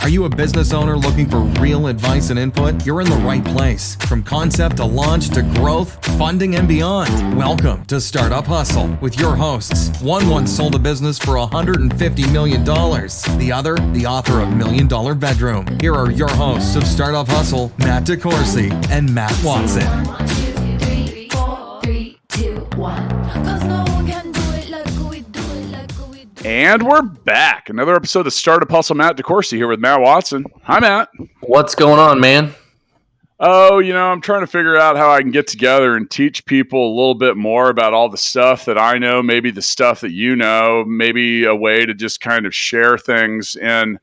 Are you a business owner looking for real advice and input? You're in the right place. From concept to launch to growth, funding, and beyond. Welcome to Startup Hustle with your hosts. One once sold a business for $150 million. The other, the author of $1 Million Bedroom. Here are your hosts of Startup Hustle, Matt DeCoursey and Matt Watson. 1, 2, 3, 4, 3, 2, 1. 'Cause no one can do it like we do it, like we do it. And we're back. Another episode of Startup Hustle. Matt DeCoursey here with Matt Watson. Hi, Matt. What's going on, man? Oh, I'm trying to figure out how I can get together and teach people a little bit more about all the stuff that I know, maybe the stuff that you know, maybe a way to just kind of share things in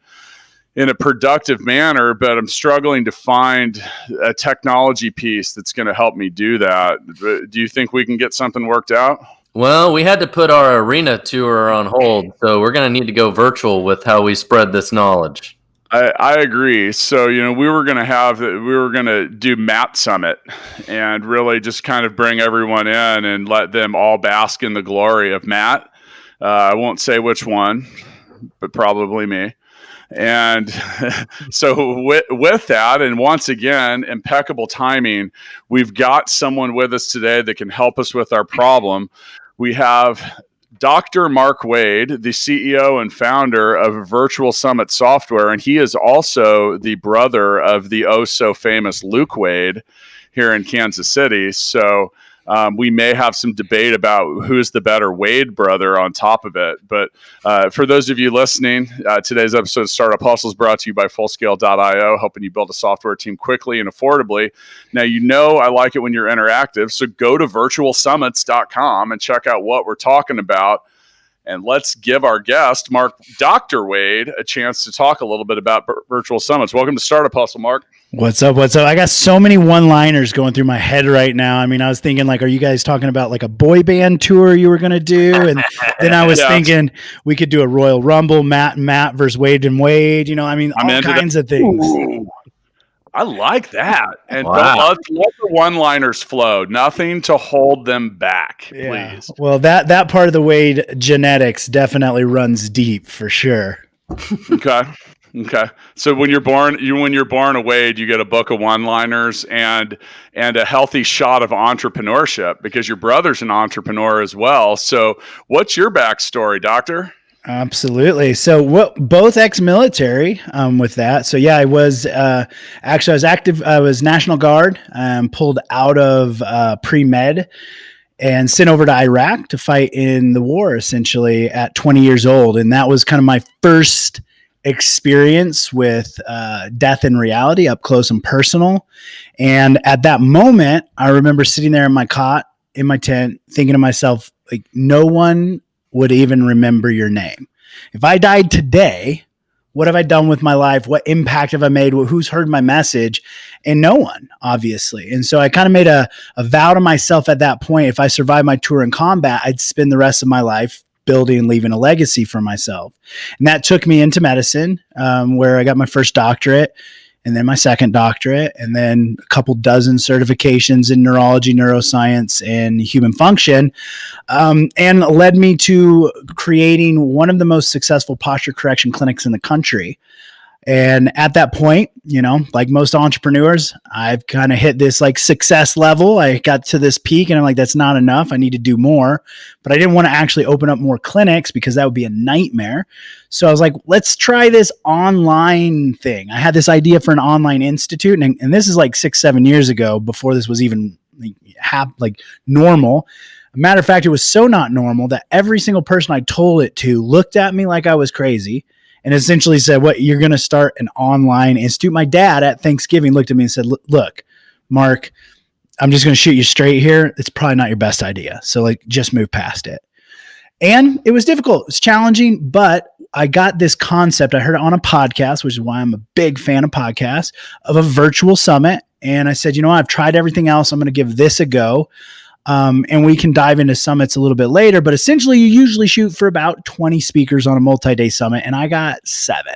a productive manner, but I'm struggling to find a technology piece that's going to help me do that. Do you think we can get something worked out? Well, we had to put our arena tour on hold, so we're going to need to go virtual with how we spread this knowledge. I agree. So, we were going to do Matt Summit and really just kind of bring everyone in and let them all bask in the glory of Matt. I won't say which one, but probably me. And so with that, and once again, impeccable timing, we've got someone with us today that can help us with our problem. We have Dr. Mark Wade, the CEO and founder of Virtual Summit Software, and he is also the brother of the oh-so-famous Luke Wade here in Kansas City. So we may have some debate about who's the better Wade brother on top of it. But for those of you listening, today's episode of Startup Hustle is brought to you by Fullscale.io, helping you build a software team quickly and affordably. Now, I like it when you're interactive, so go to virtualsummits.com and check out what we're talking about. And let's give our guest, Dr. Wade, a chance to talk a little bit about virtual summits. Welcome to Startup Hustle, Mark. What's up? I got so many one-liners going through my head right now. I mean, I was thinking, are you guys talking about like a boy band tour you were going to do? And then I was thinking we could do a Royal Rumble, Matt and Matt versus Wade and Wade. All kinds of things. Ooh, I like that. And Wow. let the one-liners flow. Nothing to hold them back, please. Well, that part of the Wade genetics definitely runs deep for sure. Okay. So when you're born a Wade, you get a book of one-liners and a healthy shot of entrepreneurship because your brother's an entrepreneur as well. So what's your backstory, Doctor? Absolutely. So both ex-military with that. So yeah, I was active. I was National Guard, pulled out of pre-med and sent over to Iraq to fight in the war essentially at 20 years old. And that was kind of my first experience with death in reality, up close and personal. And at that moment, I remember sitting there in my cot in my tent thinking to myself, like, no one would even remember your name. If I died today, what have I done with my life? What impact have I made? Who's heard my message? And no one, obviously. And so I kind of made a vow to myself at that point. If I survived my tour in combat, I'd spend the rest of my life building and leaving a legacy for myself. And that took me into medicine, where I got my first doctorate and then my second doctorate, and then a couple dozen certifications in neurology, neuroscience, and human function, and led me to creating one of the most successful posture correction clinics in the country. And at that point, like most entrepreneurs, I've kind of hit this like success level. I got to this peak and I'm like, that's not enough. I need to do more, but I didn't want to actually open up more clinics because that would be a nightmare. So I was like, let's try this online thing. I had this idea for an online institute, and this is like 6-7 years ago, before this was even like normal. Matter of fact, it was so not normal that every single person I told it to looked at me like I was crazy and essentially said, what, you're going to start an online institute? My dad at Thanksgiving looked at me and said, look, Mark, I'm just going to shoot you straight here. It's probably not your best idea. So just move past it. And it was difficult. It was challenging, but I got this concept. I heard it on a podcast, which is why I'm a big fan of podcasts, of a virtual summit. And I said, I've tried everything else. I'm going to give this a go. And we can dive into summits a little bit later, but essentially you usually shoot for about 20 speakers on a multi-day summit, and I got 7.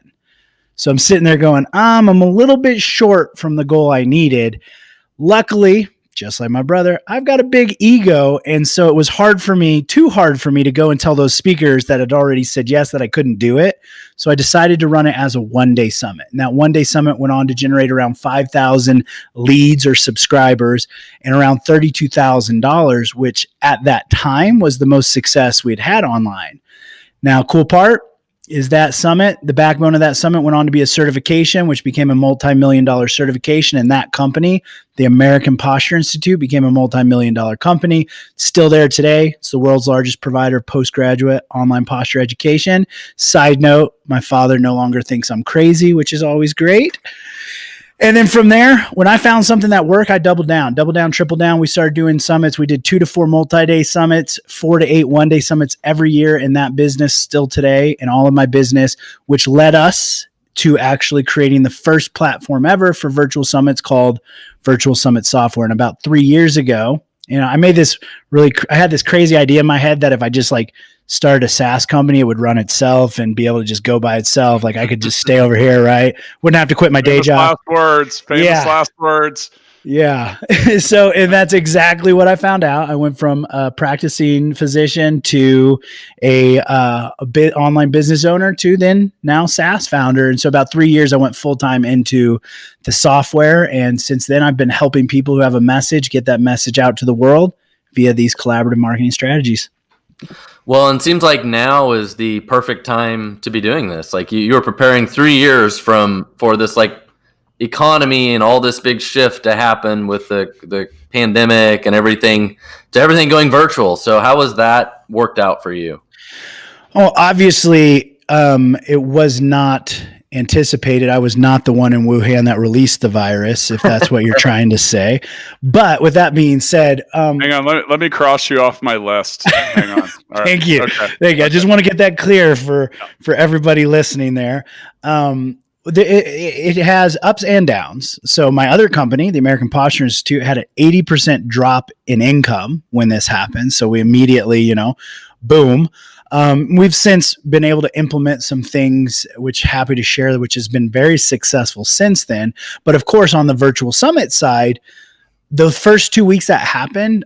So I'm sitting there going, I'm a little bit short from the goal I needed. Luckily, just like my brother, I've got a big ego. And so it was too hard for me to go and tell those speakers that had already said yes, that I couldn't do it. So I decided to run it as a one-day summit. And that one-day summit went on to generate around 5,000 leads or subscribers and around $32,000, which at that time was the most success we had had online. Now, cool part is that summit, the backbone of that summit went on to be a certification, which became a multi-million-dollar certification. And that company, the American Posture Institute, became a multi-million-dollar company. Still there today. It's the world's largest provider of postgraduate online posture education. Side note, my father no longer thinks I'm crazy, which is always great. And then from there, when I found something that worked, I doubled down, triple down. We started doing summits. We did 2 to 4 multi-day summits, 4 to 8 one-day summits every year in that business still today, in all of my business, which led us to actually creating the first platform ever for virtual summits called Virtual Summit Software. And about 3 years ago, I had this crazy idea in my head that if I just started a SaaS company, it would run itself and be able to just go by itself. Like I could just stay over here, right? Wouldn't have to quit my day job. Famous last words. Yeah. So, and that's exactly what I found out. I went from a practicing physician to a bit online business owner to then now SaaS founder. And so about 3 years, I went full-time into the software. And since then I've been helping people who have a message, get that message out to the world via these collaborative marketing strategies. Well, and it seems like now is the perfect time to be doing this. Like you were preparing 3 years for this economy and all this big shift to happen with the pandemic and everything going virtual. So how was that worked out for you? Oh, obviously, it was not anticipated. I was not the one in Wuhan that released the virus, if that's what you're trying to say. But with that being said, hang on, let me cross you off my list. Hang on. All right. Thank you. Okay. Thank you. I just want to get that clear for everybody listening there. It has ups and downs. So my other company, the American Posture Institute, had an 80% drop in income when this happened. So we immediately, boom. We've since been able to implement some things, which happy to share, which has been very successful since then. But of course, on the virtual summit side, the first 2 weeks that happened,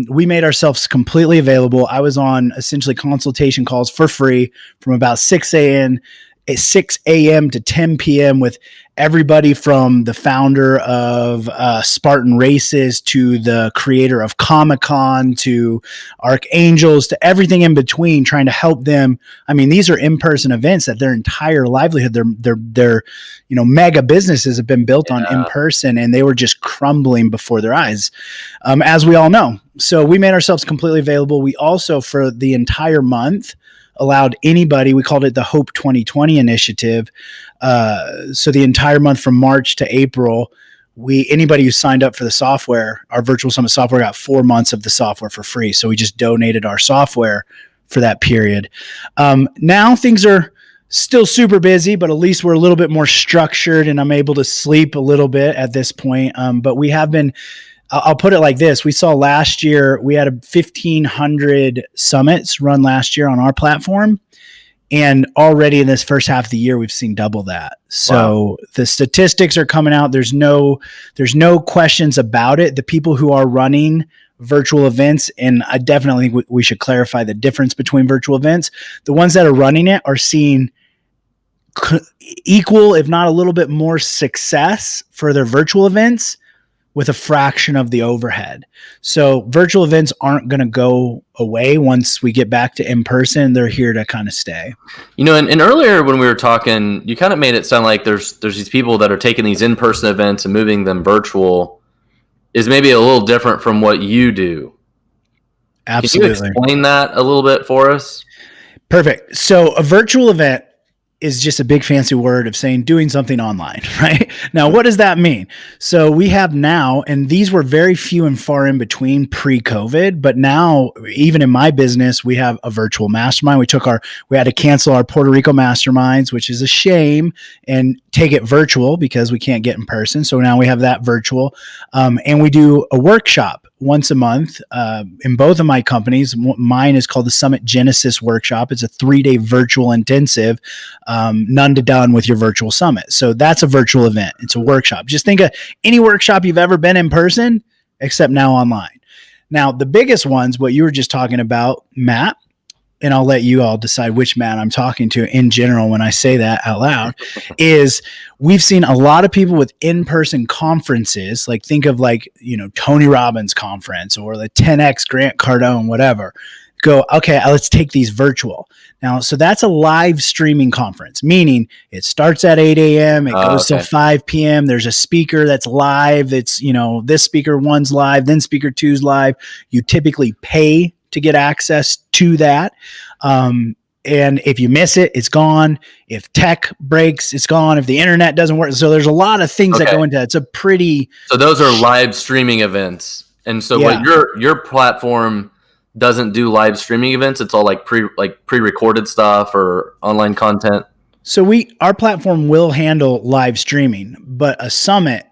we made ourselves completely available. I was on essentially consultation calls for free from about 6 a.m. to 10 p.m. with everybody from the founder of Spartan Races to the creator of Comic-Con to Archangels to everything in between, trying to help them. I mean, these are in-person events that their entire livelihood, their mega businesses have been built on in-person, and they were just crumbling before their eyes, as we all know. So we made ourselves completely available. We also, for the entire month, allowed anybody, we called it the Hope 2020 initiative. So the entire month from March to April, anybody who signed up for the software, our virtual summit software, got 4 months of the software for free. So we just donated our software for that period. Now things are still super busy, but at least we're a little bit more structured and I'm able to sleep a little bit at this point. But we have been, I'll put it like this. We saw last year, we had 1,500 summits run last year on our platform. And already in this first half of the year, we've seen double that. So The statistics are coming out. There's no questions about it. The people who are running virtual events, and I definitely think we should clarify the difference between virtual events. The ones that are running it are seeing equal, if not a little bit more success for their virtual events with a fraction of the overhead. So virtual events aren't going to go away once we get back to in-person. They're here to kind of stay. And earlier when we were talking, you kind of made it sound like there's these people that are taking these in-person events and moving them virtual is maybe a little different from what you do. Absolutely. Can you explain that a little bit for us? Perfect. So a virtual event is just a big fancy word of saying doing something online, right? Now, what does that mean? So we have now, and these were very few and far in between pre-COVID, but now even in my business, we have a virtual mastermind. We had to cancel our Puerto Rico masterminds, which is a shame, and take it virtual because we can't get in person. So now we have that virtual. And we do a workshop once a month in both of my companies. Mine is called the Summit Genesis Workshop. It's a 3-day virtual intensive, none to done with your virtual summit. So that's a virtual event. It's a workshop. Just think of any workshop you've ever been in person. except now online. Now, the biggest ones, what you were just talking about, Matt, and I'll let you all decide which Matt I'm talking to in general when I say that out loud, is we've seen a lot of people with in-person conferences, like think of like, Tony Robbins conference or the 10X Grant Cardone, whatever, go, okay, let's take these virtual. Now, so that's a live streaming conference, meaning it starts at 8 a.m. It goes till 5 p.m. There's a speaker that's live. It's, this speaker one's live, then speaker two's live. You typically pay to get access to that. And if you miss it, it's gone. If tech breaks, it's gone. If the internet doesn't work. So there's a lot of things that go into that. So those are live streaming events. And so what your platform doesn't do live streaming events. It's all like pre-recorded stuff or online content. So our platform will handle live streaming, but a summit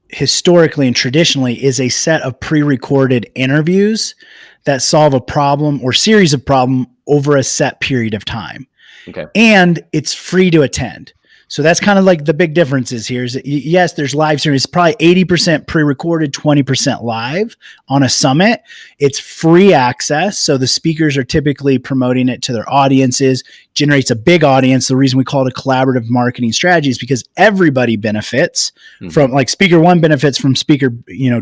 historically and traditionally is a set of pre-recorded interviews that solve a problem or series of problem over a set period of time. Okay. And it's free to attend. So that's kind of like the big differences here is that yes, there's live streaming. It's probably 80% pre-recorded, 20% live on a summit. It's free access. So the speakers are typically promoting it to their audiences, generates a big audience. The reason we call it a collaborative marketing strategy is because everybody benefits from, like, speaker one benefits from speaker,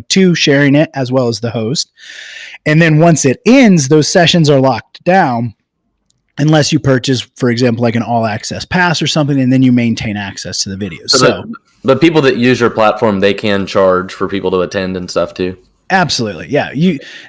two sharing it as well as the host. And then once it ends, those sessions are locked down. Unless you purchase, for example, like an all access pass or something, and then you maintain access to the videos. But people that use your platform, they can charge for people to attend and stuff too. Absolutely. Yeah.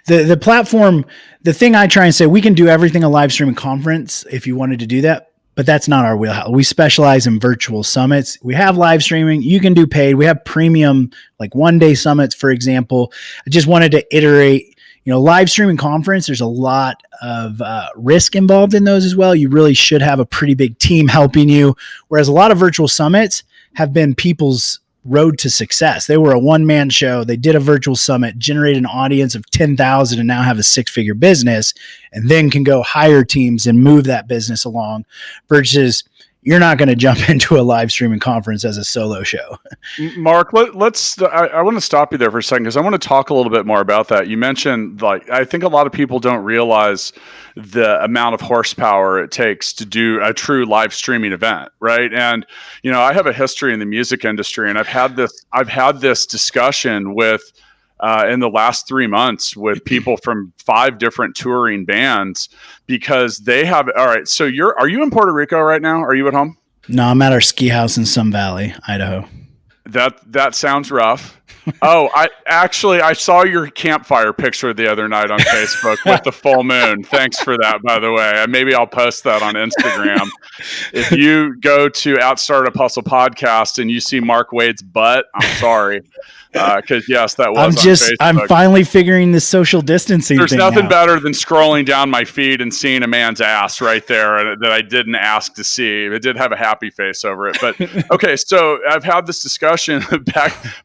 The platform, the thing I try and say, we can do everything a live streaming conference if you wanted to do that, but that's not our wheelhouse. We specialize in virtual summits. We have live streaming. You can do paid. We have premium, like 1-day summits, for example. I just wanted to iterate, live streaming conference, there's a lot of risk involved in those as well. You really should have a pretty big team helping you. Whereas a lot of virtual summits have been people's road to success. They were a one-man show. They did a virtual summit, generated an audience of 10,000 and now have a 6-figure business, and then can go hire teams and move that business along versus you're not going to jump into a live streaming conference as a solo show. Mark, I want to stop you there for a second because I want to talk a little bit more about that. You mentioned, I think a lot of people don't realize the amount of horsepower it takes to do a true live streaming event, right? And, I have a history in the music industry, and I've had this discussion with in the last 3 months with people from 5 different touring bands because they have. All right. So are you in Puerto Rico right now? Are you at home? No, I'm at our ski house in Sun Valley, Idaho. That sounds rough. Oh, I saw your campfire picture the other night on Facebook with the full moon. Thanks for that, by the way. Maybe I'll post that on Instagram. If you go to Startup Hustle podcast and you see Mark Wade's butt, I'm sorry. Because yes, that was on Facebook. I'm finally figuring this social distancing There's thing nothing out. better than scrolling down my feed and seeing a man's ass right there that I didn't ask to see. It did have a happy face over it. But okay, so I've had this discussion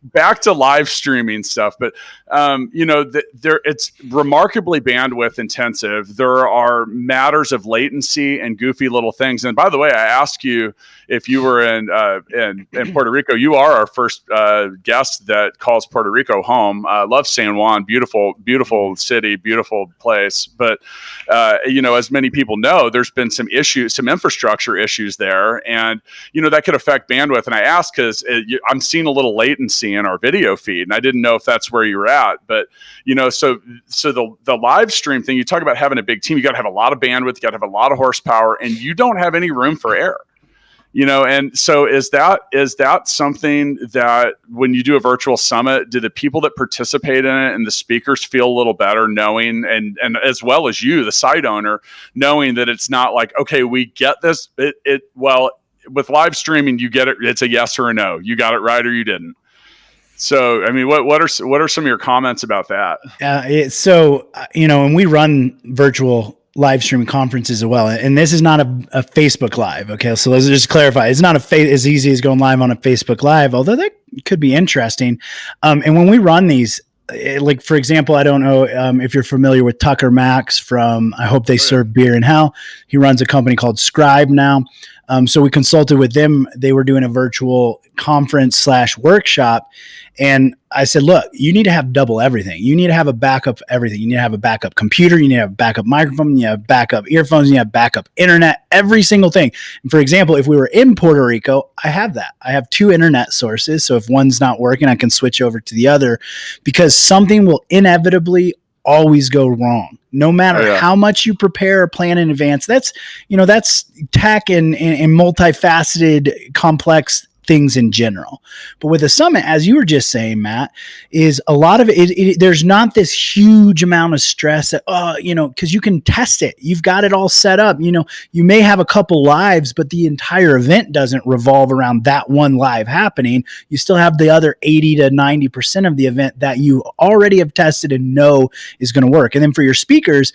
back to live streaming stuff, but it's remarkably bandwidth intensive. There are matters of latency and goofy little things. And by the way, I asked you if you were in Puerto Rico. You are our first guest that calls Puerto Rico home. Love San Juan, beautiful city, beautiful place. But as many people know, there's been some infrastructure issues there, and that could affect bandwidth. And I asked because I'm seeing a little latency in our video feed, and I didn't know if that's where you're at. But so the live stream thing, you talk about having a big team, you got to have a lot of bandwidth, you got to have a lot of horsepower, and you don't have any room for error. And so is that something that when you do a virtual summit, do the people that participate in it and the speakers feel a little better knowing, and as well as you, the site owner, knowing that it's not like, okay, we get this. Well, with live streaming, you get it. It's a yes or a no. You got it right or you didn't. So, I mean, what are some of your comments about that? And we run virtual live streaming conferences as well. And this is not a Facebook Live. Okay. So let's just clarify. It's not as easy as going live on a Facebook Live, although that could be interesting. And when we run these, like, for example, I don't know if you're familiar with Tucker Max from I Hope They Serve Beer in Hell. He runs a company called Scribe now. So we consulted with them. They were doing a virtual conference / workshop. And I said, look, you need to have double everything. You need to have a backup everything. You need to have a backup computer. You need to have a backup microphone. You have backup earphones. You have backup internet, every single thing. And for example, if we were in Puerto Rico, I have that. I have 2 internet sources. So if one's not working, I can switch over to the other, because something will inevitably always go wrong. No matter how much you prepare or plan in advance. That's tech and multifaceted, complex things in general. But with a summit, as you were just saying, Matt, is a lot of it, there's not this huge amount of stress that, because you can test it. You've got it all set up. You may have a couple lives, but the entire event doesn't revolve around that one live happening. You still have the other 80 to 90% of the event that you already have tested and know is going to work. And then for your speakers,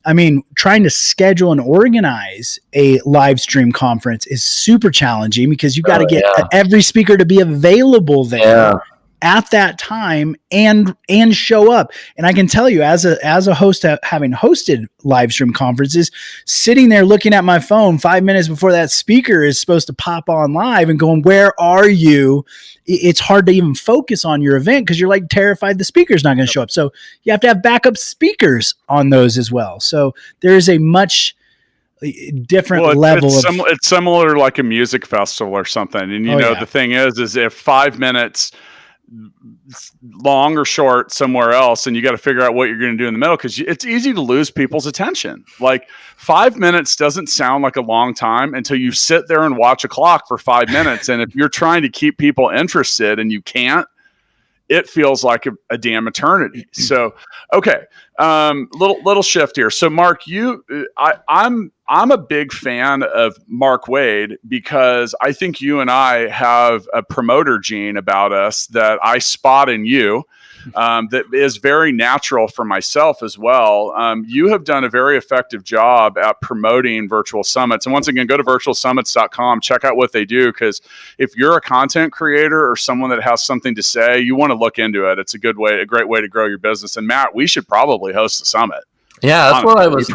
I mean, trying to schedule and organize a live stream conference is super challenging, because you've got to get every speaker to be available there at that time and show up. And I can tell you, as a host, having hosted live stream conferences, sitting there looking at my phone 5 minutes before that speaker is supposed to pop on live and going, where are you? It's hard to even focus on your event because you're like terrified the speaker's not going to show up. So you have to have backup speakers on those as well. So there is a much different level of it's similar like a music festival or something. And the thing is if 5 minutes long or short somewhere else, and you got to figure out what you're going to do in the middle, because it's easy to lose people's attention. Like 5 minutes doesn't sound like a long time until you sit there and watch a clock for 5 minutes. And if you're trying to keep people interested and you can't, it feels like a damn eternity. So, okay. Little shift here. So Mark, I'm a big fan of Mark Wade, because I think you and I have a promoter gene about us that I spot in you, that is very natural for myself as well. You have done a very effective job at promoting virtual summits. And once again, go to virtualsummits.com, check out what they do, because if you're a content creator or someone that has something to say, you want to look into it. It's a great way to grow your business. And Matt, we should probably host the summit. Yeah, that's what I was.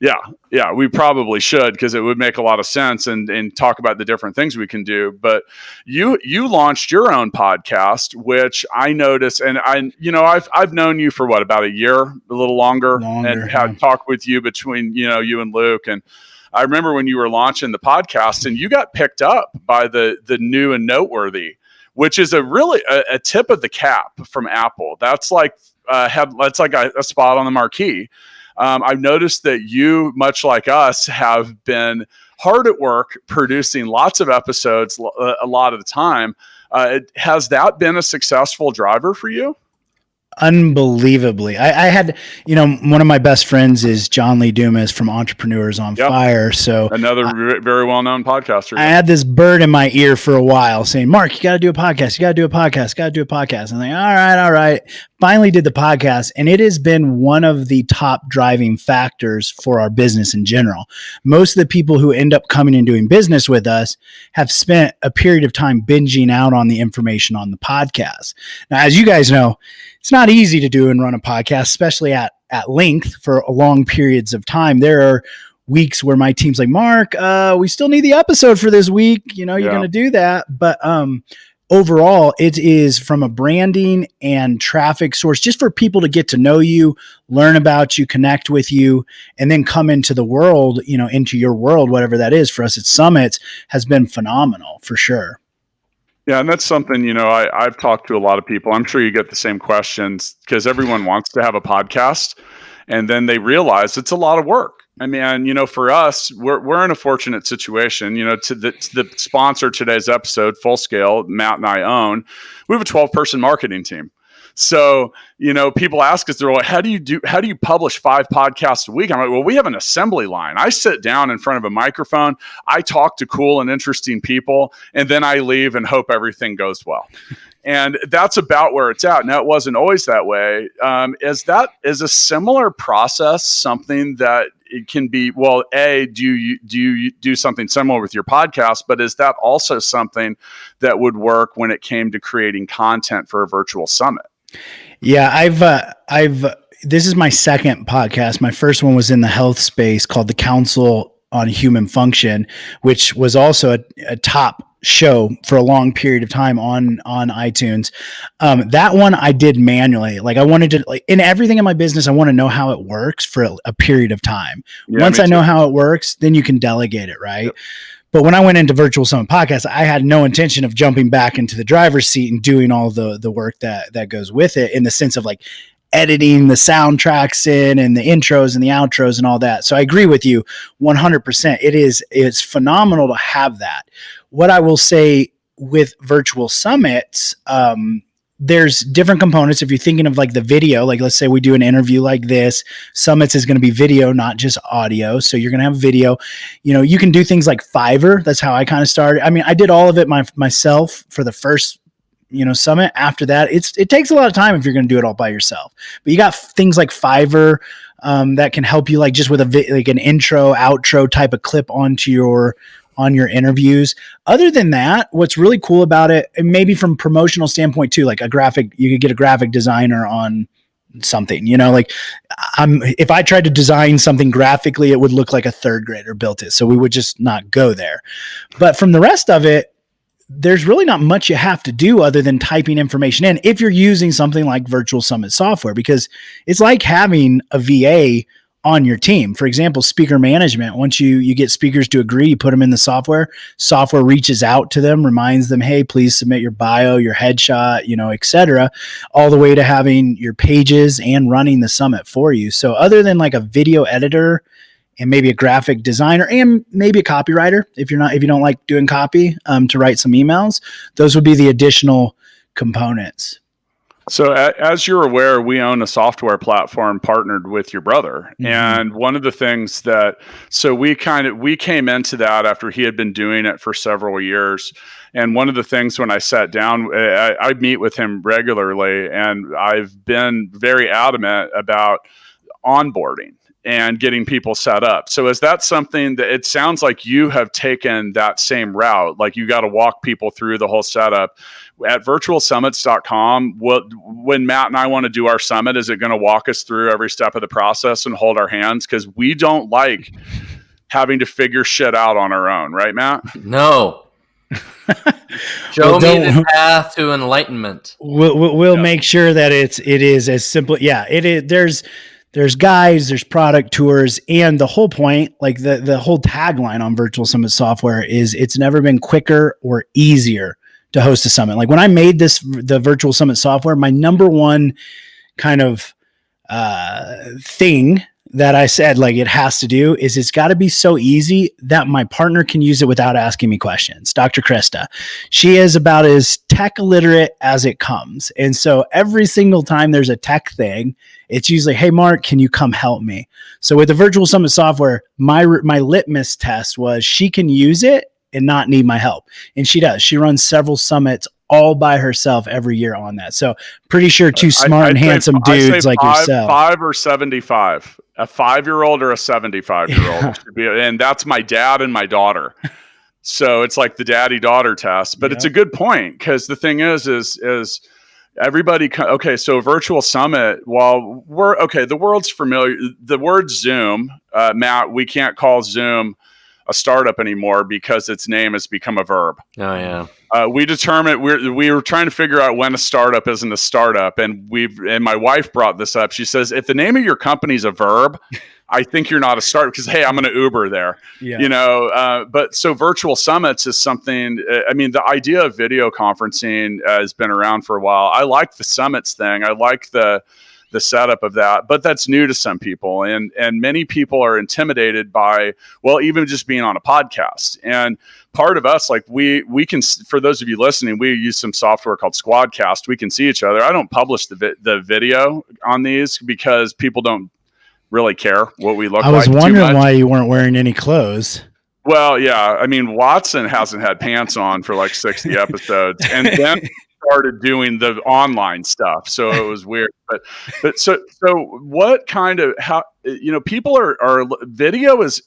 Yeah, we probably should, because it would make a lot of sense and talk about the different things we can do. But you launched your own podcast, which I noticed, and I've known you for about a year, a little longer and had talked with you between you and Luke. And I remember when you were launching the podcast, and you got picked up by the new and noteworthy, which is a tip of the cap from Apple. That's like a spot on the marquee. I've noticed that you, much like us, have been hard at work producing lots of episodes a lot of the time. Has that been a successful driver for you? Unbelievably. I had, one of my best friends is John Lee Dumas from Entrepreneurs on Fire. So another very well-known podcaster. I had this bird in my ear for a while saying, Mark, you got to do a podcast. You got to do a podcast. Got to do a podcast. And I'm like, all right. Finally did the podcast. And it has been one of the top driving factors for our business in general. Most of the people who end up coming and doing business with us have spent a period of time binging out on the information on the podcast. Now, as you guys know, it's not easy to do and run a podcast, especially at length for long periods of time. There are weeks where my team's like, Mark, we still need the episode for this week. You're going to do that. But overall, it is from a branding and traffic source, just for people to get to know you, learn about you, connect with you, and then come into the world, into your world, whatever that is. For us at Summits has been phenomenal for sure. Yeah, and that's something, I've talked to a lot of people. I'm sure you get the same questions, because everyone wants to have a podcast, and then they realize it's a lot of work. I mean, for us, we're in a fortunate situation, to the sponsor today's episode, Full Scale, Matt and I own. We have a 12-person marketing team. So, people ask us, they're like, how do you publish 5 podcasts a week? I'm like, well, we have an assembly line. I sit down in front of a microphone. I talk to cool and interesting people, and then I leave and hope everything goes well. And that's about where it's at. Now, it wasn't always that way. Is a similar process something that it can be, well, do you do something similar with your podcast, but is that also something that would work when it came to creating content for a virtual summit? Yeah, this is my second podcast. My first one was in the health space called The Council on human function, which was also a top show for a long period of time on iTunes. That one I did manually. Like I wanted to, like in everything in my business, I want to know how it works for a period of time. Yeah, Once me I know too. how it works, then you can delegate it. Right. Yep. But when I went into Virtual Summit Podcast, I had no intention of jumping back into the driver's seat and doing all the work that goes with it, in the sense of like editing the soundtracks in and the intros and the outros and all that. So I agree with you 100%. It's phenomenal to have that. What I will say with virtual summits, there's different components. If you're thinking of like the video, like let's say we do an interview like this, summits is going to be video, not just audio. So you're going to have video. You know, you can do things like Fiverr. That's how I kind of started. I mean, I did all of it myself for the first, summit. After that, it takes a lot of time if you're going to do it all by yourself. But you got things like Fiverr that can help you, like just with like an intro, outro type of clip on your interviews. Other than that, what's really cool about it, and maybe from promotional standpoint too, like you could get a graphic designer on something, like if I tried to design something graphically, it would look like a third grader built it. So we would just not go there. But from the rest of it, there's really not much you have to do other than typing information in if you're using something like Virtual Summit software, because it's like having a VA on your team. For example, speaker management. Once you get speakers to agree, you put them in the software reaches out to them, reminds them, hey, please submit your bio, your headshot, et cetera, all the way to having your pages and running the summit for you. So other than like a video editor and maybe a graphic designer and maybe a copywriter, if you don't like doing copy, to write some emails, those would be the additional components. So as you're aware, we own a software platform partnered with your brother. Mm-hmm. And one of the things we came into that after he had been doing it for several years. And one of the things when I sat down, I meet with him regularly, and I've been very adamant about onboarding and getting people set up. So is that something that it sounds like you have taken that same route? Like you got to walk people through the whole setup. At virtualsummits.com, when Matt and I want to do our summit, is it going to walk us through every step of the process and hold our hands? Because we don't like having to figure shit out on our own, right, Matt? No. Show me the path to enlightenment. We'll make sure that it is as simple. Yeah, it is. There's guides, there's product tours, and the whole point, like the whole tagline on Virtual Summit software is it's never been quicker or easier to host a summit. Like when I made the Virtual Summit software, my number one kind of thing that I said, like it has to do is it's got to be so easy that my partner can use it without asking me questions. Dr. Krista, she is about as tech literate as it comes. And so every single time there's a tech thing, it's usually, hey, Mark, can you come help me? So with the Virtual Summit software, my litmus test was she can use it and not need my help. And she does. She runs several summits all by herself every year on that. So pretty sure two smart and handsome dudes like yourself. 5 or 75, a 5-year-old or a 75-year-old should be, and that's my dad and my daughter. So it's like the daddy-daughter test, but it's a good point, because the thing is everybody. Okay, so virtual summit. While the world's familiar. The word Zoom, Matt, we can't call Zoom a startup anymore because its name has become a verb. Oh yeah. We determined we were trying to figure out when a startup isn't a startup, and my wife brought this up. She says, if the name of your company is a verb, I think you're not a startup, because hey, I'm going to Uber there. Yeah. But so virtual summits is something. I mean, the idea of video conferencing has been around for a while. I like the summits thing. I like the setup of that, but that's new to some people, and many people are intimidated by, well, even just being on a podcast. And part of us, like we can, for those of you listening, we use some software called Squadcast. We can see each other. I don't publish the video on these because people don't really care what we look like. I was wondering why you weren't wearing any clothes. Well, yeah, I mean, Watson hasn't had pants on for like 60 episodes, and then started doing the online stuff, so it was weird. But so what kind of, how, people are video is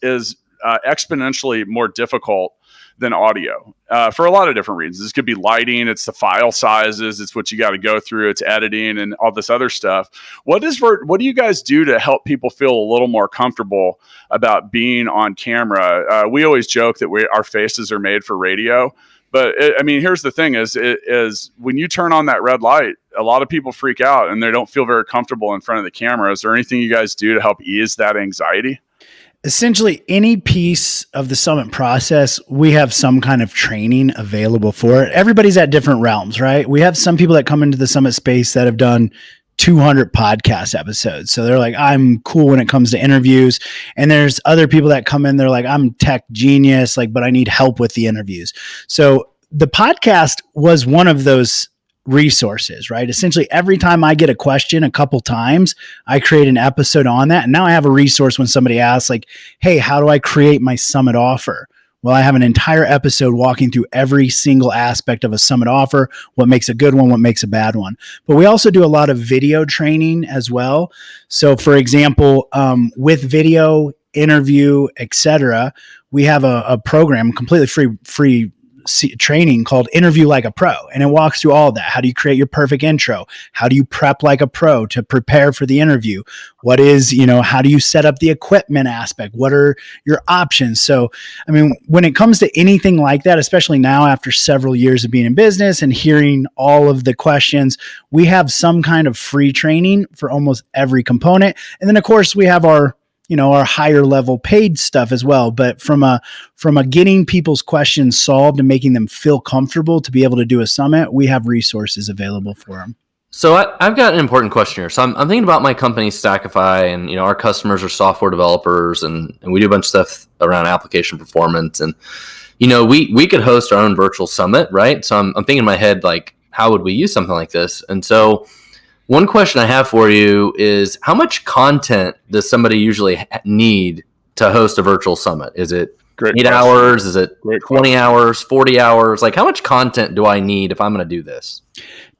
exponentially more difficult than audio for a lot of different reasons. This could be lighting, it's the file sizes, it's what you got to go through, it's editing and all this other stuff. What do you guys do to help people feel a little more comfortable about being on camera? We always joke that our faces are made for radio. But here's the thing is when you turn on that red light, a lot of people freak out and they don't feel very comfortable in front of the camera. Is there anything you guys do to help ease that anxiety? Essentially, any piece of the summit process, we have some kind of training available for it. Everybody's at different realms, right? We have some people that come into the summit space that have done 200 podcast episodes. So they're like, I'm cool when it comes to interviews. And there's other people that come in, they're like, I'm tech genius, but I need help with the interviews. So the podcast was one of those resources, right? Essentially, every time I get a question a couple times, I create an episode on that. And now I have a resource when somebody asks hey, how do I create my summit offer? Well, I have an entire episode walking through every single aspect of a summit offer, what makes a good one, what makes a bad one. But we also do a lot of video training as well. So for example, with video, interview, etc., we have a program, completely free training called Interview Like a Pro. And it walks through all of that. How do you create your perfect intro? How do you prep like a pro to prepare for the interview? What is, how do you set up the equipment aspect? What are your options? So, when it comes to anything like that, especially now after several years of being in business and hearing all of the questions, we have some kind of free training for almost every component. And then of course we have our higher level paid stuff as well. But from a getting people's questions solved and making them feel comfortable to be able to do a summit, we have resources available for them. So I've got an important question here. So I'm thinking about my company, Stackify, and our customers are software developers, and we do a bunch of stuff around application performance. And we could host our own virtual summit, right? So I'm thinking in my head, how would we use something like this? And so one question I have for you is, how much content does somebody usually need to host a virtual summit? Is it 8 hours? Is it 20 hours, 40 hours? How much content do I need if I'm going to do this?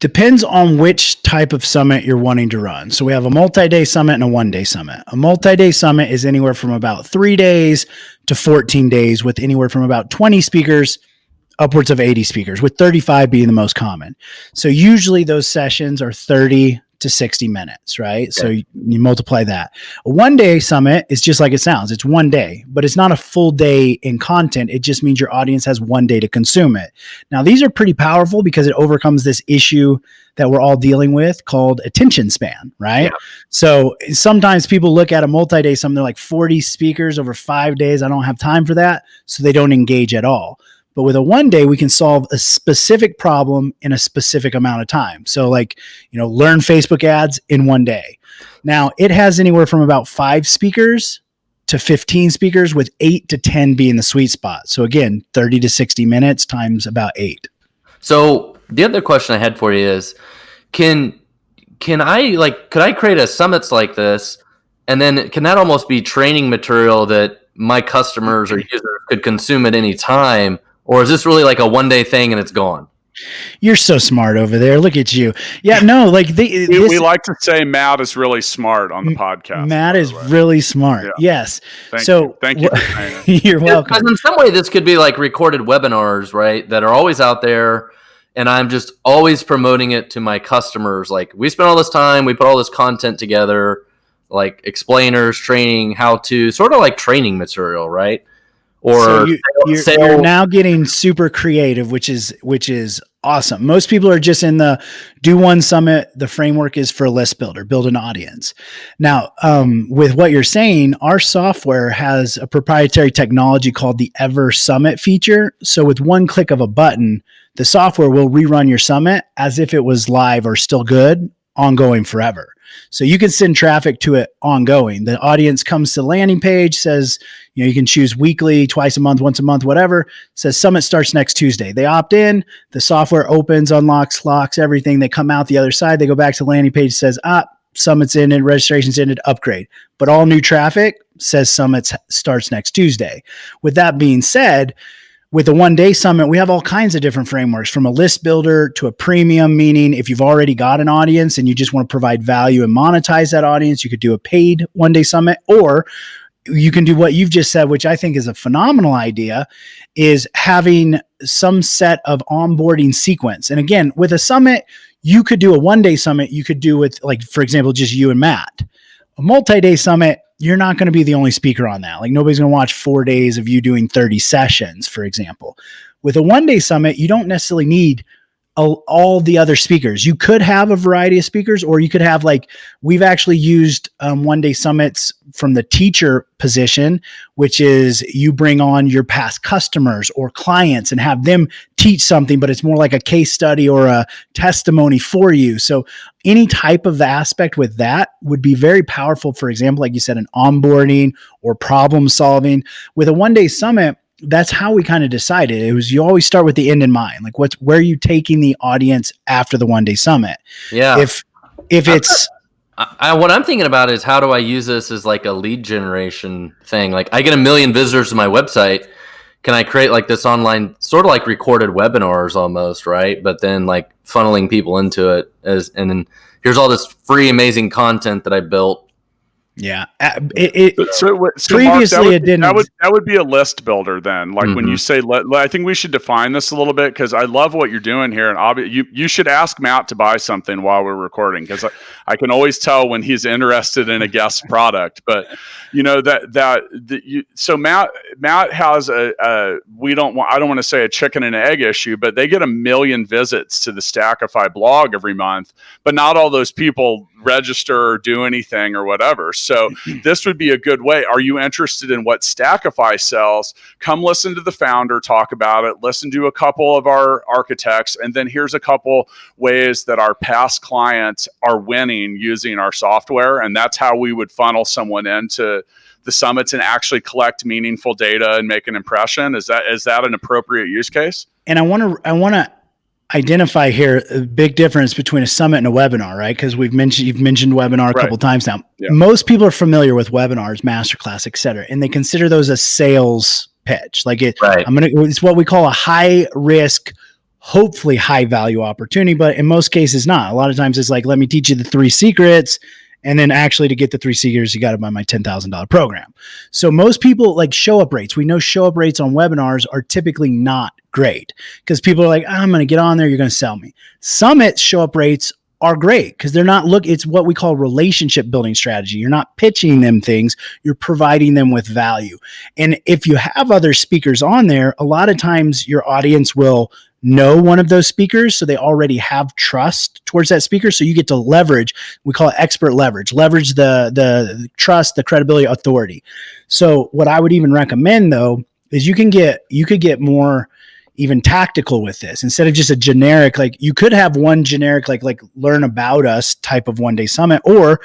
Depends on which type of summit you're wanting to run. So we have a multi-day summit and a one-day summit. A multi-day summit is anywhere from about 3 days to 14 days with anywhere from about 20 speakers upwards of 80 speakers, with 35 being the most common. So usually those sessions are 30 to 60 minutes, right? Okay. So you multiply that. A one-day summit is just like it sounds. It's 1 day, but it's not a full day in content. It just means your audience has 1 day to consume it. Now, these are pretty powerful because it overcomes this issue that we're all dealing with called attention span, right? Yeah. So sometimes people look at a multi-day summit, they're like 40 speakers over 5 days. I don't have time for that. So they don't engage at all. But with a 1 day, we can solve a specific problem in a specific amount of time. So learn Facebook ads in 1 day. Now, it has anywhere from about 5 speakers to 15 speakers, with 8 to 10 being the sweet spot. So again, 30 to 60 minutes times about 8. So the other question I had for you is, could I create a summits like this, and then can that almost be training material that my customers or users could consume at any time? Or is this really a 1 day thing and it's gone? You're so smart over there. Look at you. Yeah, no, we like to say Matt is really smart on the podcast. Matt is really smart. Yeah. Yes. Thank you. You're welcome. Because in some way, this could be recorded webinars, right? That are always out there, and I'm just always promoting it to my customers. We spent all this time, we put all this content together, explainers, training, how to, sort of training material, right? Or so you're now getting super creative, which is awesome. Most people are just in the do one summit. The framework is for a list builder, build an audience. Now, with what you're saying, our software has a proprietary technology called the Ever Summit feature. So with one click of a button, the software will rerun your summit as if it was live or still good, ongoing forever. So you can send traffic to it ongoing. The audience comes to the landing page, says, you can choose weekly, twice a month, once a month, whatever, says summit starts next Tuesday. They opt in, the software opens, unlocks, locks, everything. They come out the other side. They go back to the landing page, says, summit's ended, registration's ended, upgrade. But all new traffic says summit starts next Tuesday. With that being said, with a 1 day summit, we have all kinds of different frameworks, from a list builder to a premium, meaning if you've already got an audience and you just want to provide value and monetize that audience, you could do a paid 1 day summit. Or you can do what you've just said, which I think is a phenomenal idea, is having some set of onboarding sequence. And again, with a summit, you could do a 1-day summit. You could do with, like, for example, just you and Matt. A multi-day summit, you're not going to be the only speaker on that. Like, nobody's going to watch 4 days of you doing 30 sessions, for example. With a 1-day summit, you don't necessarily need all the other speakers. You could have a variety of speakers, or you could have, like, we've actually used 1-day summits from the teacher position, which is you bring on your past customers or clients and have them teach something, but it's more like a case study or a testimony for you. So any type of aspect with that would be very powerful. For example, like you said, an onboarding or problem solving. With a 1-day summit, that's how we kind of decided. It was, you always start with the end in mind. Like, where are you taking the audience after the 1-day summit? Yeah. If it's, what I'm thinking about is, how do I use this as like a lead generation thing? Like, I get 1 million visitors to my website. Can I create like this online, sort of like recorded webinars almost, right? But then like funneling people into it and then here's all this free, amazing content that I built. yeah. So Previously, Mark, it didn't. That would be a list builder then. Like when you say, I think we should define this a little bit, because I love what you're doing here. And you should ask Matt to buy something while we're recording, because I can always tell when he's interested in a guest product. But you know so Matt has I don't want to say a chicken and egg issue, but they get 1 million visits to the Stackify blog every month, but not all those people register or do anything or whatever. So this would be a good way. Are you interested in what Stackify sells? Come listen to the founder talk about it. Listen to a couple of our architects. And then here's a couple ways that our past clients are winning using our software. And that's how we would funnel someone into the summits and actually collect meaningful data and make an impression. Is that an appropriate use case? And I want to identify here a big difference between a summit and a webinar, right? Because you've mentioned webinar a couple times now. Yeah. Most people are familiar with webinars, masterclass, et cetera, and they consider those a sales pitch. Like it's what we call a high risk, hopefully high value opportunity, but in most cases not. A lot of times it's like, let me teach you the 3 secrets. And then actually to get the 3 secrets, you got to buy my $10,000 program. So most people, like, show up rates. We know show up rates on webinars are typically not great, because people are like, I'm going to get on there. You're going to sell me. Summit show up rates are great because they're not it's what we call relationship building strategy. You're not pitching them things. You're providing them with value. And if you have other speakers on there, a lot of times your audience will know one of those speakers, so they already have trust towards that speaker. So you get to leverage, we call it expert leverage the trust, the credibility, authority. So what I would even recommend though is you could get more even tactical with this. Instead of just a generic, like, you could have one generic like learn about us type of 1-day summit, or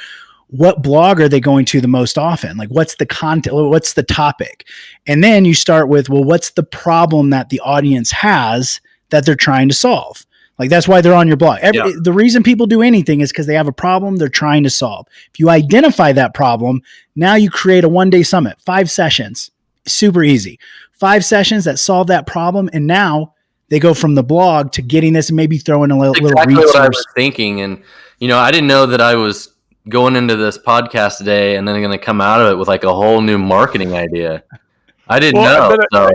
what blog are they going to the most often? Like, what's the content? What's the topic? And then you start with, well, what's the problem that the audience has that they're trying to solve? Like, that's why they're on your blog. The reason people do anything is because they have a problem they're trying to solve. If you identify that problem, now you create a 1-day summit, 5 sessions, super easy. 5 sessions that solve that problem. And now they go from the blog to getting this and maybe throw in a little exactly resource. What I was thinking. And, I didn't know that I was going into this podcast today and then going to come out of it with like a whole new marketing idea. I didn't know. So.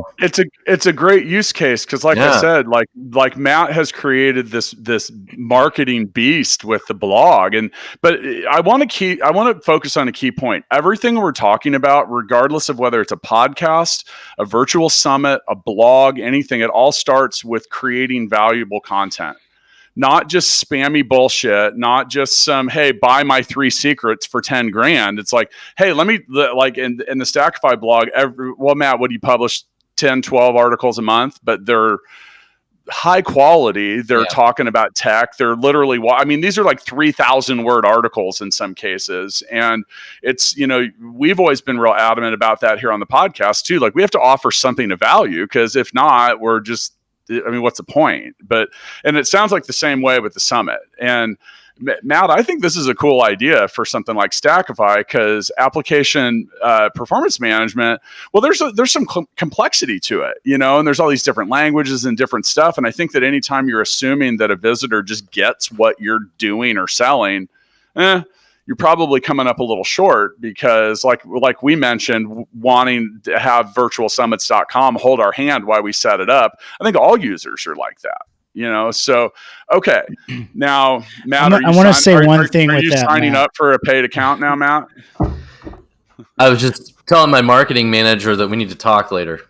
It's a great use case because, like I said, like Matt has created this marketing beast with the blog, but I want to focus on a key point. Everything we're talking about, regardless of whether it's a podcast, a virtual summit, a blog, anything, it all starts with creating valuable content. Not just spammy bullshit, not just some, hey, buy my 3 secrets for 10 grand. It's like, hey, let me, like in the Stackify blog, Matt, what do you publish? 10, 12 articles a month, but they're high quality. They're talking about tech. They're literally, these are like 3,000 word articles in some cases. And it's, we've always been real adamant about that here on the podcast too. Like, we have to offer something of value, because if not, we're just, what's the point? And it sounds like the same way with the summit. And Matt, I think this is a cool idea for something like Stackify, because application performance management, well, there's some complexity to it, and there's all these different languages and different stuff. And I think that anytime you're assuming that a visitor just gets what you're doing or selling, you're probably coming up a little short, because like we mentioned, wanting to have virtualsummits.com hold our hand while we set it up. I think all users are like that, you know? So, okay. Now, Matt, I want to say one thing with that. Are you signing up for a paid account now, Matt? I was just telling my marketing manager that we need to talk later.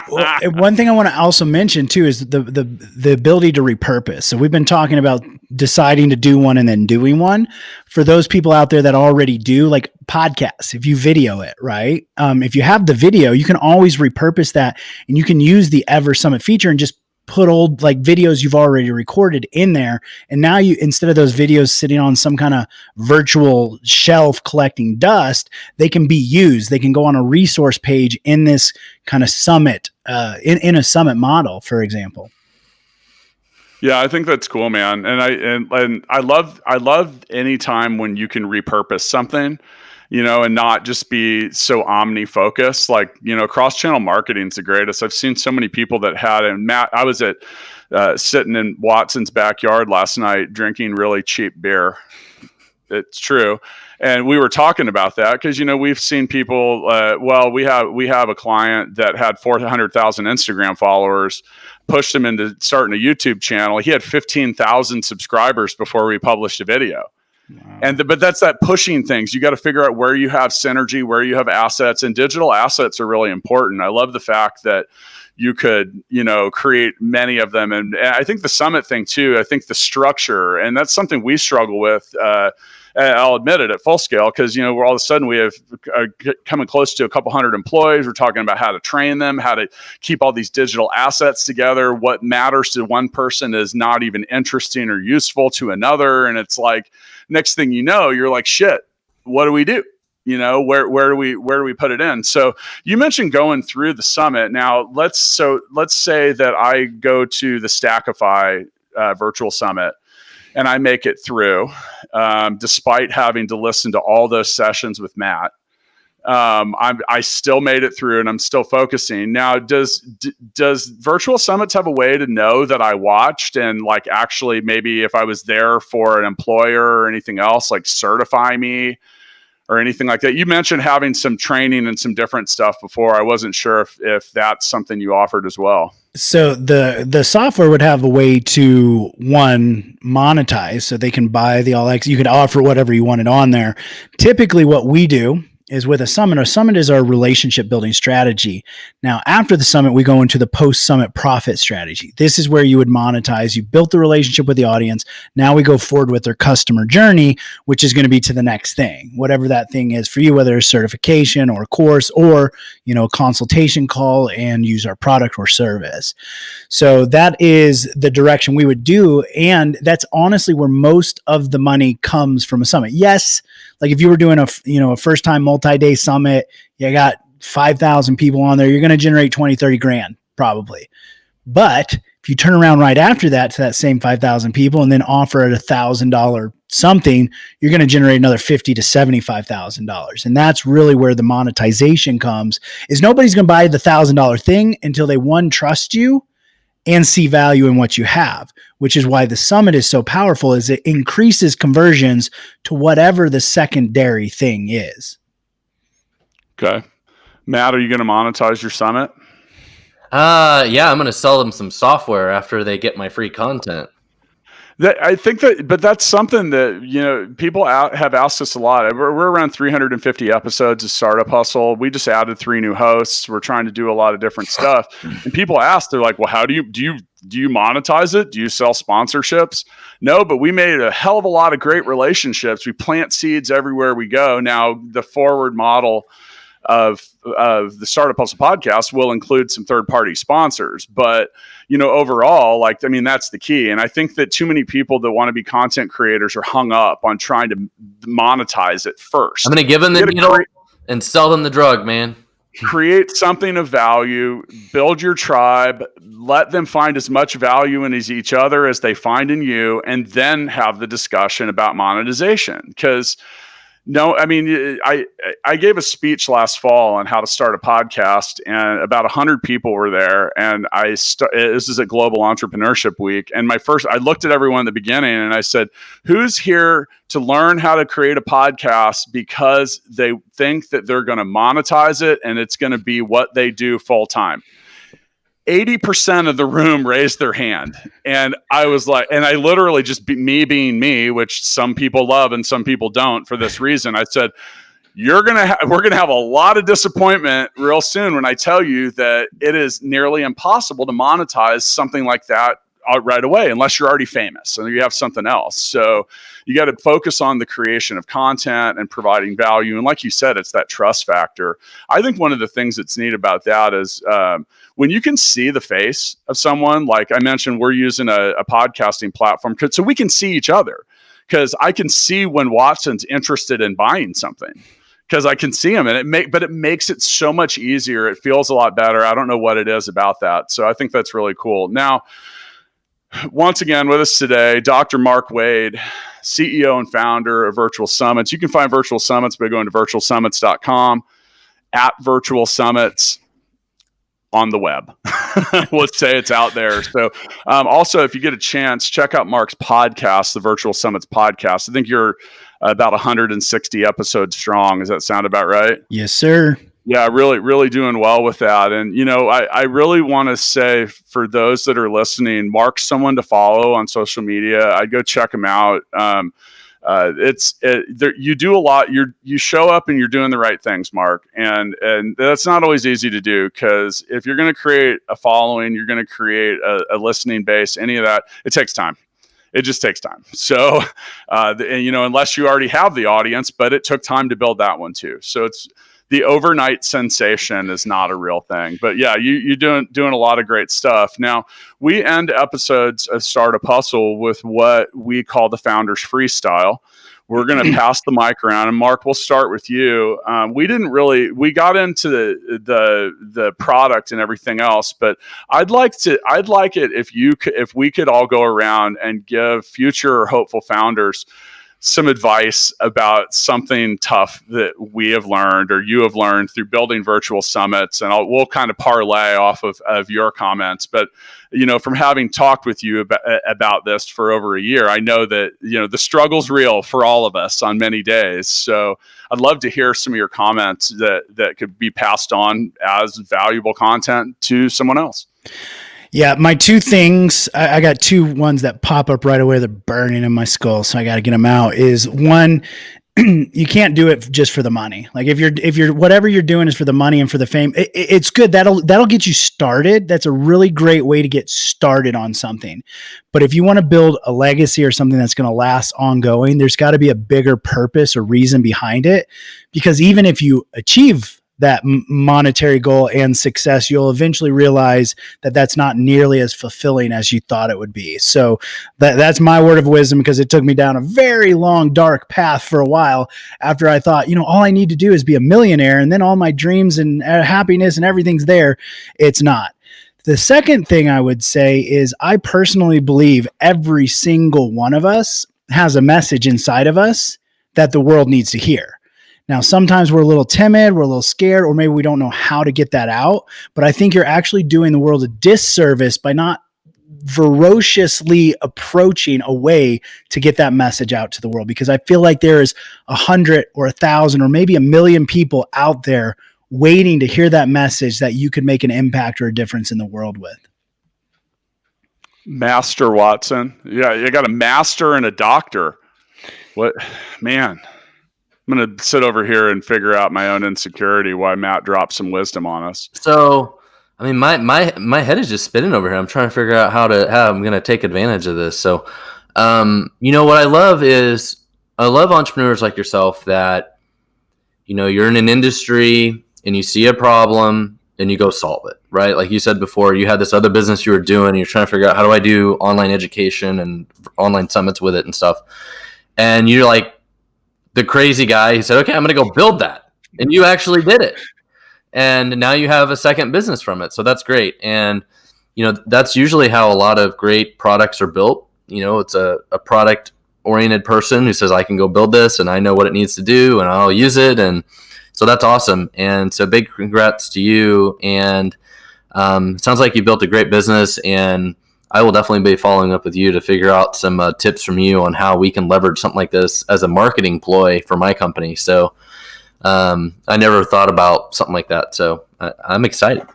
Well, one thing I want to also mention too is the ability to repurpose. So we've been talking about deciding to do one and then doing one. For those people out there that already do, like podcasts, if you video it, right? If you have the video, you can always repurpose that, and you can use the Ever Summit feature and just put old like videos you've already recorded in there. And now you, instead of those videos sitting on some kind of virtual shelf collecting dust, they can be used. They can go on a resource page in this kind of summit, in a summit model, for example. Yeah, I think that's cool, man. And I love any time when you can repurpose something, you know, and not just be so omni-focused. Like, you know, cross-channel marketing is the greatest. I've seen so many people that had, and Matt, I was at sitting in Watson's backyard last night drinking really cheap beer. It's true. And we were talking about that because, you know, we've seen people, we have a client that had 400,000 Instagram followers, pushed him into starting a YouTube channel. He had 15,000 subscribers before we published a video. Wow. But that's that pushing things. You got to figure out where you have synergy, where you have assets, and digital assets are really important. I love the fact that you could, you know, create many of them. And I think the summit thing too, I think the structure, and that's something we struggle with, I'll admit it, at Full Scale, because, you know, we're all of a sudden we have coming close to a couple hundred employees. We're talking about how to train them, how to keep all these digital assets together. What matters to one person is not even interesting or useful to another. And it's like, next thing you know, you're like, shit, what do we do? You know, where do we put it in? So you mentioned going through the summit. Now let's say that I go to the Stackify virtual summit and I make it through, despite having to listen to all those sessions with Matt. I still made it through, and I'm still focusing. Now, does Virtual Summits have a way to know that I watched, and like actually maybe if I was there for an employer or anything else, like certify me or anything like that? You mentioned having some training and some different stuff before. I wasn't sure if that's something you offered as well. So the software would have a way to, one, monetize, so they can buy the All Access. You could offer whatever you wanted on there. Typically what we do is with a summit is our relationship building strategy. Now, after the summit, we go into the post-summit profit strategy. This is where you would monetize. You built the relationship with the audience. Now we go forward with their customer journey, which is going to be to the next thing, whatever that thing is for you, whether it's certification or a course or, you know, consultation call and use our product or service. So that is the direction we would do. And that's honestly where most of the money comes from a summit. Yes, like if you were doing a first time multi-day summit, you got 5,000 people on there, you're going to generate 20, 30 grand probably. But if you turn around right after that to that same 5,000 people and then offer at $1,000 something, you're going to generate another $50,000 to $75,000. And that's really where the monetization comes, is nobody's going to buy the $1,000 thing until they, one, trust you and see value in what you have, which is why the summit is so powerful, is it increases conversions to whatever the secondary thing is. Okay. Matt, are you going to monetize your summit? Yeah, I'm going to sell them some software after they get my free content. I think but that's something that, you know, people have asked us a lot. We're around 350 episodes of Startup Hustle. We just added 3 new hosts. We're trying to do a lot of different stuff. And people ask, they're like, well, how do you monetize it? Do you sell sponsorships? No, but we made a hell of a lot of great relationships. We plant seeds everywhere we go. Now, the forward model of the Startup Hustle podcast will include some third-party sponsors, but, you know, overall, like, I mean, that's the key. And I think that too many people that want to be content creators are hung up on trying to monetize it first. I'm going to give them the needle and sell them the drug, man. Create something of value, build your tribe, let them find as much value in each other as they find in you, and then have the discussion about monetization. Because, No, I mean, I gave a speech last fall on how to start a podcast, and about 100 people were there. And this is at Global Entrepreneurship Week. And I looked at everyone at the beginning and I said, who's here to learn how to create a podcast because they think that they're going to monetize it and it's going to be what they do full time? 80% of the room raised their hand. And I was like, and I literally just me being me, which some people love and some people don't for this reason. I said, we're going to have a lot of disappointment real soon when I tell you that it is nearly impossible to monetize something like that right away, unless you're already famous and you have something else. So you got to focus on the creation of content and providing value. And like you said, it's that trust factor. I think one of the things that's neat about that is when you can see the face of someone, like I mentioned, we're using a podcasting platform so we can see each other, because I can see when Watson's interested in buying something, because I can see him, and it makes it so much easier. It feels a lot better. I don't know what it is about that. So I think that's really cool. Now, once again, with us today, Dr. Mark Wade, CEO and founder of Virtual Summits. You can find Virtual Summits by going to virtualsummits.com, at Virtual Summits on the web. Let's say it's out there. So also, if you get a chance, check out Mark's podcast, the Virtual Summits podcast. I think you're about 160 episodes strong. Does that sound about right? Yes, sir. Yeah, really, really doing well with that. And, I really want to say for those that are listening, Mark's someone to follow on social media. I'd go check him out. You do a lot. You show up and you're doing the right things, Mark. And that's not always easy to do, because if you're going to create a following, you're going to create a listening base, any of that, it takes time. It just takes time. So, unless you already have the audience, but it took time to build that one too. So the overnight sensation is not a real thing. But yeah, you're doing a lot of great stuff. Now, we end episodes of Startup Hustle with what we call the Founders Freestyle. We're going to pass the mic around, and Mark, we'll start with you. We got into the product and everything else, but I'd like it if we could all go around and give future hopeful founders some advice about something tough that we have learned or you have learned through building virtual summits. And we'll kind of parlay off of your comments. But, from having talked with you about this for over a year, I know that, the struggle's real for all of us on many days. So I'd love to hear some of your comments that could be passed on as valuable content to someone else. Yeah, my two things, I got two ones that pop up right away. They're burning in my skull, so I got to get them out. Is one, you can't do it just for the money. Like if you're whatever you're doing is for the money and for the fame, it's good. That'll get you started. That's a really great way to get started on something. But if you want to build a legacy or something that's going to last ongoing, there's got to be a bigger purpose or reason behind it. Because even if you achieve that monetary goal and success, you'll eventually realize that that's not nearly as fulfilling as you thought it would be. So that's my word of wisdom, because it took me down a very long, dark path for a while after I thought, all I need to do is be a millionaire and then all my dreams and happiness and everything's there. It's not. The second thing I would say is I personally believe every single one of us has a message inside of us that the world needs to hear. Now, sometimes we're a little timid, we're a little scared, or maybe we don't know how to get that out. But I think you're actually doing the world a disservice by not ferociously approaching a way to get that message out to the world. Because I feel like there is 100 or 1,000 or maybe 1 million people out there waiting to hear that message that you could make an impact or a difference in the world with. Master Watson. Yeah, you got a master and a doctor. What, man. I'm going to sit over here and figure out my own insecurity why Matt dropped some wisdom on us. So, I mean, my head is just spinning over here. I'm trying to figure out how I'm going to take advantage of this. So, what I love is I love entrepreneurs like yourself that, you're in an industry and you see a problem and you go solve it, right? Like you said before, you had this other business you were doing and you're trying to figure out, how do I do online education and online summits with it and stuff? And you're like the crazy guy who said, okay, I'm going to go build that. And you actually did it. And now you have a second business from it. So that's great. And, that's usually how a lot of great products are built. It's a product oriented person who says, I can go build this and I know what it needs to do and I'll use it. And so that's awesome. And so big congrats to you. And sounds like you built a great business, and I will definitely be following up with you to figure out some tips from you on how we can leverage something like this as a marketing ploy for my company. So I never thought about something like that. So I'm excited.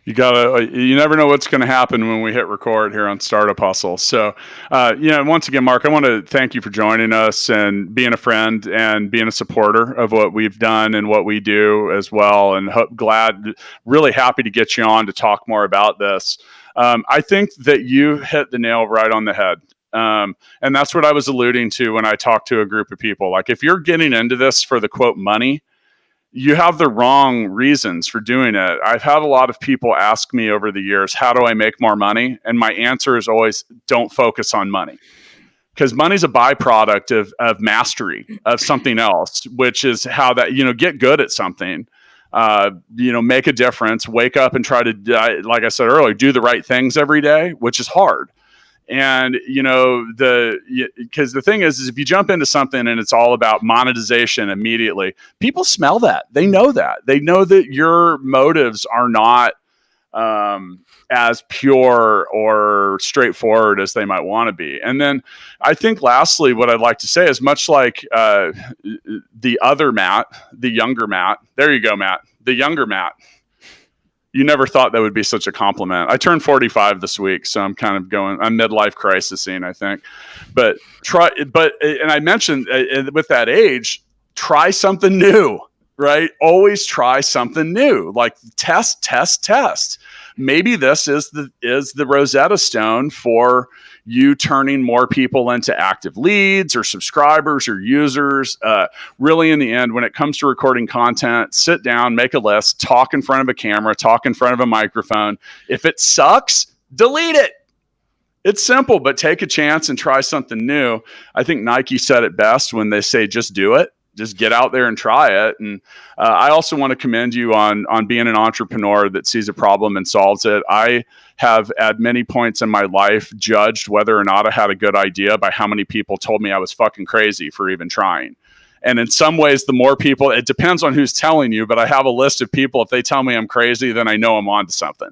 You never know what's going to happen when we hit record here on Startup Hustle. So, once again, Mark, I want to thank you for joining us and being a friend and being a supporter of what we've done and what we do as well. And really happy to get you on to talk more about this. I think that you hit the nail right on the head. And that's what I was alluding to when I talked to a group of people. Like, if you're getting into this for the quote money, you have the wrong reasons for doing it. I've had a lot of people ask me over the years, how do I make more money? And my answer is always, don't focus on money. Because money's a byproduct of mastery of something else, which is how that, get good at something, make a difference, wake up and try to, like I said earlier, do the right things every day, which is hard. And, because the thing is if you jump into something and it's all about monetization immediately, people smell that. They know that your motives are not as pure or straightforward as they might want to be. And then I think lastly, what I'd like to say is much like the other Matt, the younger Matt, there you go, Matt, the younger Matt. You never thought that would be such a compliment. I turned 45 this week, so I'm midlife crisising, I think. But I mentioned with that age, try something new, right? Always try something new. Like test. Maybe this is the Rosetta Stone for you turning more people into active leads or subscribers or users. Really, in the end, when it comes to recording content, sit down, make a list, talk in front of a camera, talk in front of a microphone. If it sucks, delete it. It's simple, but take a chance and try something new. I think Nike said it best when they say, just do it. Just get out there and try it. And I also want to commend you on being an entrepreneur that sees a problem and solves it. I have at many points in my life judged whether or not I had a good idea by how many people told me I was fucking crazy for even trying. And in some ways, the more people, it depends on who's telling you, but I have a list of people. If they tell me I'm crazy, then I know I'm onto something.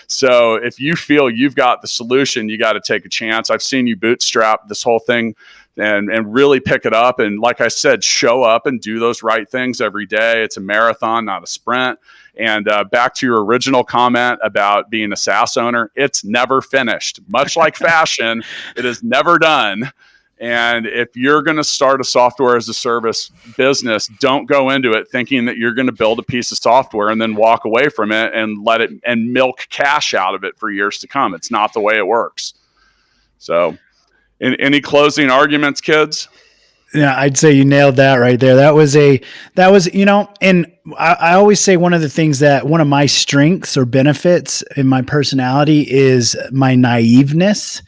So if you feel you've got the solution, you got to take a chance. I've seen you bootstrap this whole thing and really pick it up. And like I said, show up and do those right things every day. It's a marathon, not a sprint. And back to your original comment about being a SaaS owner, it's never finished. Much like fashion, it is never done. And if you're going to start a software as a service business, don't go into it thinking that you're going to build a piece of software and then walk away from it and let it and milk cash out of it for years to come. It's not the way it works. So, any closing arguments, kids? Yeah, I'd say you nailed that right there. That was, and I always say one of the things that one of my strengths or benefits in my personality is my naiveness.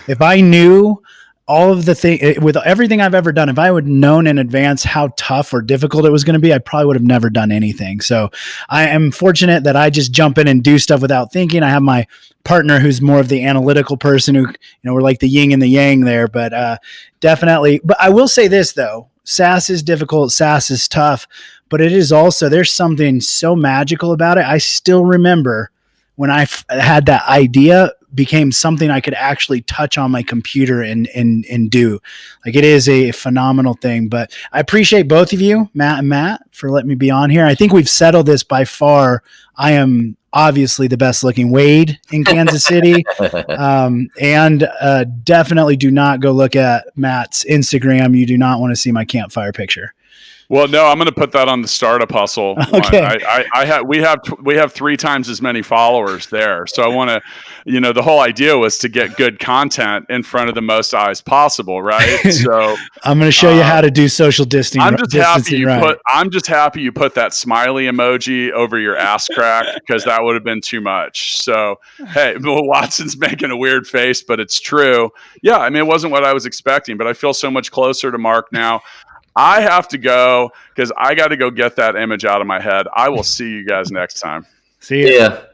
If I knew all of the thing with everything I've ever done, if I would known in advance how tough or difficult it was going to be, I probably would have never done anything. So I am fortunate that I just jump in and do stuff without thinking. I have my partner who's more of the analytical person who, we're like the yin and the yang there, but definitely. But I will say this though, SaaS is difficult. SaaS is tough, but it is also, there's something so magical about it. I still remember when I had that idea became something I could actually touch on my computer and do. Like, it is a phenomenal thing. But I appreciate both of you, Matt and Matt, for letting me be on here. I think we've settled this by far. I am obviously the best looking Wade in Kansas City. And definitely do not go look at Matt's Instagram. You do not want to see my campfire picture. Well, no, I'm going to put that on the Startup Hustle. Okay. We have 3 times as many followers there. So I want to, the whole idea was to get good content in front of the most eyes possible, right? So I'm going to show you how to do social distancing. I'm just happy you put that smiley emoji over your ass crack because that would have been too much. So, hey, Will Watson's making a weird face, but it's true. Yeah, I mean, it wasn't what I was expecting, but I feel so much closer to Mark now. I have to go because I got to go get that image out of my head. I will see you guys next time. See you. Yeah.